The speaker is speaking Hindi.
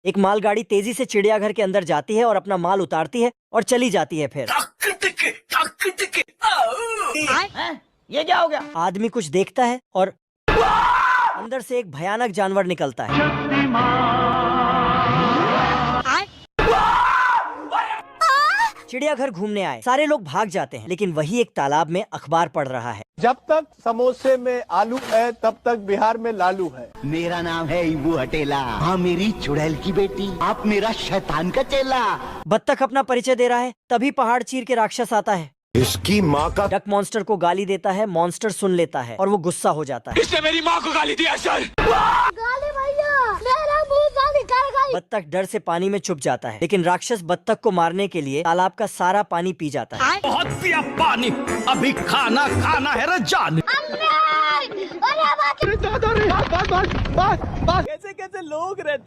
एक मालगाड़ी तेजी से चिड़ियाघर के अंदर जाती है और अपना माल उतारती है और चली जाती है। फिर ये क्या हो गया? आदमी कुछ देखता है और अंदर से एक भयानक जानवर निकलता है। चिड़ियाघर घूमने आए सारे लोग भाग जाते हैं, लेकिन वही एक तालाब में अखबार पढ़ रहा है। जब तक समोसे में आलू है तब तक बिहार में लालू है। मेरा नाम है इबू हटेला। हाँ मेरी चुड़ैल की बेटी, आप मेरा शैतान का चेला। बत्तख अपना परिचय दे रहा है, तभी पहाड़ चीर के राक्षस आता है। इसकी माँ का। डक मॉन्स्टर को गाली देता है, मॉन्स्टर सुन लेता है और वो गुस्सा हो जाता है। इसने मेरी माँ को गाली दिया सर। गाली भैया, मेरा मुंह से निकल गई। बत्तख डर से पानी में छुप जाता है, लेकिन राक्षस बत्तख को मारने के लिए तालाब का सारा पानी पी जाता है। बहुत पिया पानी, अभी खाना खाना है रे जान। कैसे कैसे लोग रहते